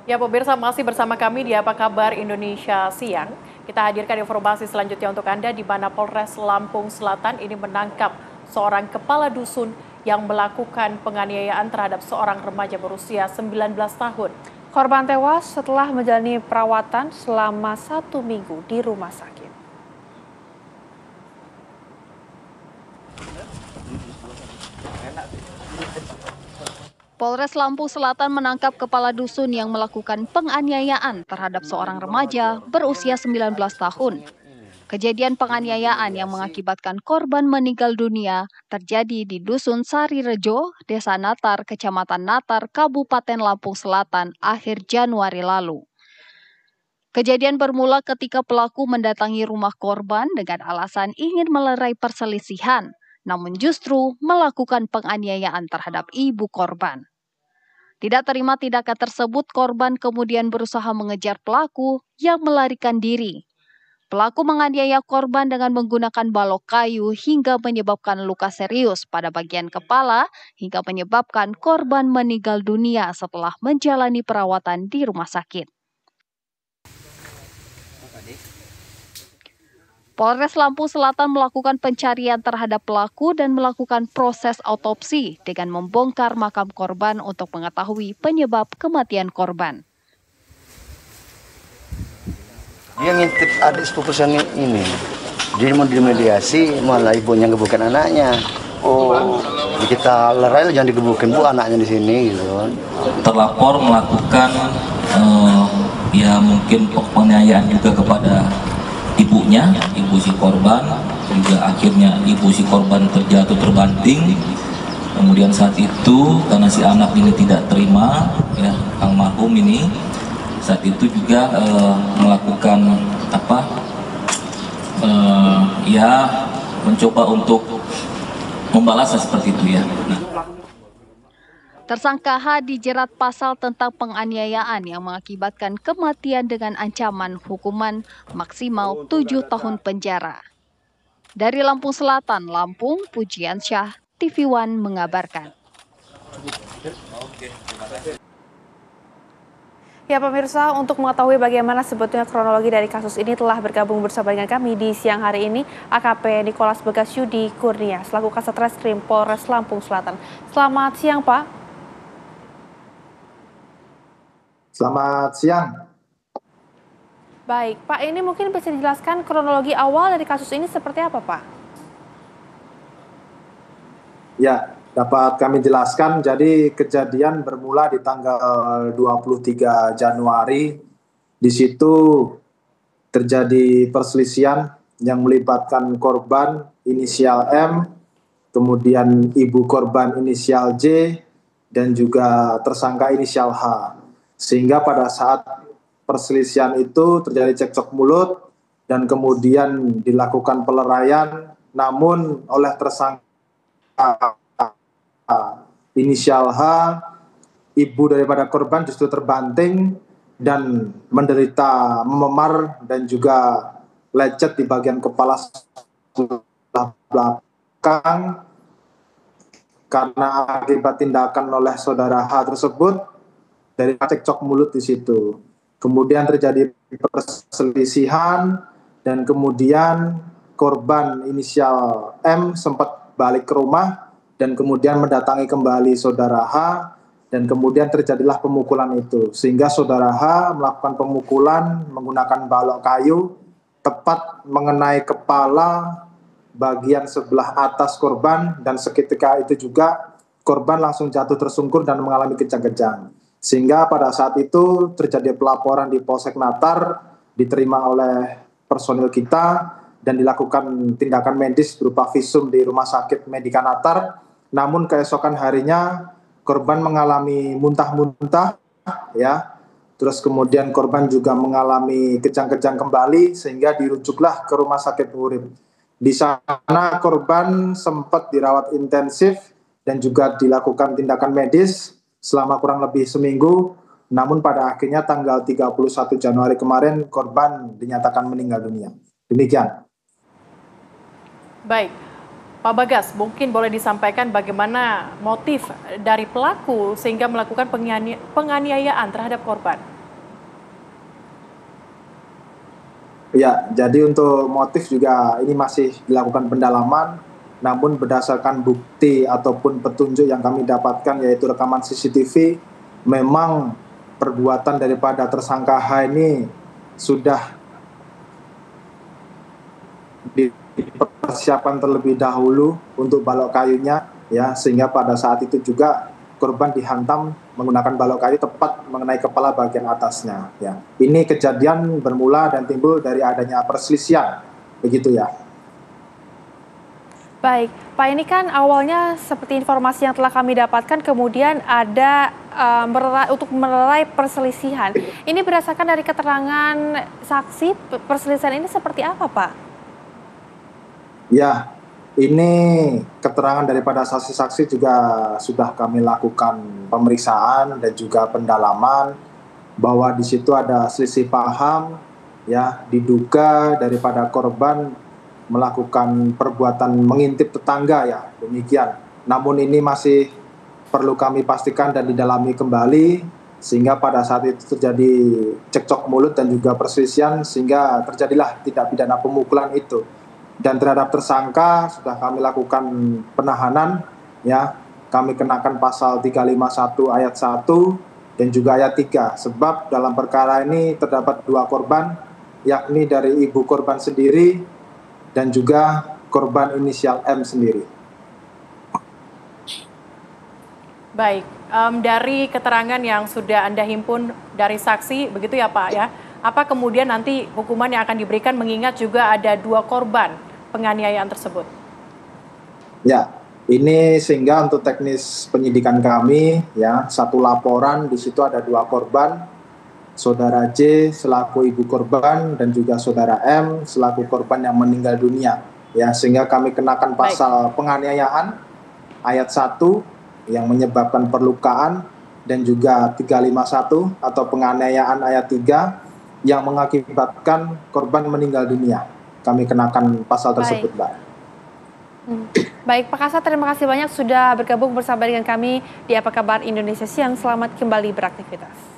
Ya, pemirsa masih bersama kami di Apa Kabar Indonesia Siang. Kita hadirkan informasi selanjutnya untuk Anda di mana Polres Lampung Selatan ini menangkap seorang kepala dusun yang melakukan penganiayaan terhadap seorang remaja berusia 19 tahun. Korban tewas setelah menjalani perawatan selama 1 minggu di rumah sakit. Polres Lampung Selatan menangkap kepala dusun yang melakukan penganiayaan terhadap seorang remaja berusia 19 tahun. Kejadian penganiayaan yang mengakibatkan korban meninggal dunia terjadi di Dusun Sarirejo, Desa Natar, Kecamatan Natar, Kabupaten Lampung Selatan akhir Januari lalu. Kejadian bermula ketika pelaku mendatangi rumah korban dengan alasan ingin melerai perselisihan, namun justru melakukan penganiayaan terhadap ibu korban. Tidak terima tindakan tersebut, korban kemudian berusaha mengejar pelaku yang melarikan diri. Pelaku menganiaya korban dengan menggunakan balok kayu hingga menyebabkan luka serius pada bagian kepala hingga menyebabkan korban meninggal dunia setelah menjalani perawatan di rumah sakit. Polres Lampung Selatan melakukan pencarian terhadap pelaku dan melakukan proses autopsi dengan membongkar makam korban untuk mengetahui penyebab kematian korban. Dia ngintip adik sepupu saya ini. Dia mau dimediasi, malah ibunya ngebukin anaknya. Oh, kita lerai jangan digebukin bu anaknya di sini gitu kan. Terlapor melakukan ya mungkin penganiayaan juga kepada ibunya, ibu si korban, juga akhirnya ibu si korban terjatuh terbanting. Kemudian saat itu karena si anak ini tidak terima, ya almarhum ini saat itu juga melakukan ya mencoba untuk membalasnya seperti itu ya. Tersangka H dijerat pasal tentang penganiayaan yang mengakibatkan kematian dengan ancaman hukuman maksimal 7 tahun penjara. Dari Lampung Selatan, Lampung, Pujiansyah, TV One mengabarkan. Ya pemirsa, untuk mengetahui bagaimana sebetulnya kronologi dari kasus ini telah bergabung bersama dengan kami di siang hari ini AKP Nikolas Begasyudi Kurnia selaku Kasat Reskrim Polres Lampung Selatan. Selamat siang Pak. Selamat siang. Baik, Pak, ini mungkin bisa dijelaskan kronologi awal dari kasus ini seperti apa, Pak? Ya, dapat kami jelaskan. Jadi kejadian bermula di tanggal 23 Januari. Di situ terjadi perselisihan yang melibatkan korban inisial M, kemudian ibu korban inisial J, dan juga tersangka inisial H. Sehingga pada saat perselisihan itu terjadi cekcok mulut dan kemudian dilakukan peleraian, namun oleh tersangka inisial H, ibu daripada korban justru terbanting dan menderita memar dan juga lecet di bagian kepala sebelah belakang karena akibat tindakan oleh saudara H tersebut dari cekcok mulut di situ. Kemudian terjadi perselisihan dan kemudian korban inisial M sempat balik ke rumah dan kemudian mendatangi kembali saudara H dan kemudian terjadilah pemukulan itu. Sehingga saudara H melakukan pemukulan menggunakan balok kayu tepat mengenai kepala bagian sebelah atas korban dan seketika itu juga korban langsung jatuh tersungkur dan mengalami kejang-kejang. Sehingga pada saat itu terjadi pelaporan di Polsek Natar, diterima oleh personil kita dan dilakukan tindakan medis berupa visum di Rumah Sakit Medika Natar. Namun keesokan harinya korban mengalami muntah-muntah, ya. Terus kemudian korban juga mengalami kejang-kejang kembali sehingga dirujuklah ke Rumah Sakit Urip. Di sana korban sempat dirawat intensif dan juga dilakukan tindakan medis selama kurang lebih seminggu, namun pada akhirnya tanggal 31 Januari kemarin korban dinyatakan meninggal dunia. Demikian. Baik, Pak Bagas, mungkin boleh disampaikan bagaimana motif dari pelaku sehingga melakukan penganiayaan terhadap korban? Ya, jadi untuk motif juga ini masih dilakukan pendalaman, namun berdasarkan bukti ataupun petunjuk yang kami dapatkan yaitu rekaman CCTV, memang perbuatan daripada tersangka H ini sudah dipersiapkan terlebih dahulu untuk balok kayunya, ya, sehingga pada saat itu juga korban dihantam menggunakan balok kayu tepat mengenai kepala bagian atasnya. Ya, ini kejadian bermula dan timbul dari adanya perselisihan, begitu ya. Baik, Pak, ini kan awalnya seperti informasi yang telah kami dapatkan kemudian ada untuk melerai perselisihan. Ini berdasarkan dari keterangan saksi, perselisihan ini seperti apa, Pak? Ya, ini keterangan daripada saksi-saksi juga sudah kami lakukan pemeriksaan dan juga pendalaman bahwa di situ ada selisih paham, ya, diduga daripada korban melakukan perbuatan mengintip tetangga, ya, demikian. Namun ini masih perlu kami pastikan dan didalami kembali sehingga pada saat itu terjadi cekcok mulut dan juga perselisihan sehingga terjadilah tindak pidana pemukulan itu. Dan terhadap tersangka sudah kami lakukan penahanan, ya, kami kenakan pasal 351 ayat 1 dan juga ayat 3 sebab dalam perkara ini terdapat 2 korban, yakni dari ibu korban sendiri dan juga korban inisial M sendiri. Baik, dari keterangan yang sudah Anda himpun dari saksi, begitu ya Pak ya, apa kemudian nanti hukuman yang akan diberikan mengingat juga ada 2 korban penganiayaan tersebut? Ya, ini sehingga untuk teknis penyidikan kami, ya, 1 laporan di situ ada 2 korban, saudara J selaku ibu korban dan juga saudara M selaku korban yang meninggal dunia, ya, sehingga kami kenakan pasal penganiayaan ayat 1 yang menyebabkan perlukaan dan juga 351 atau penganiayaan ayat 3 yang mengakibatkan korban meninggal dunia. Kami kenakan pasal tersebut, Mbak. Baik, Pak Kasat, terima kasih banyak sudah bergabung bersama dengan kami di Apa Kabar Indonesia Siang. Selamat kembali beraktivitas.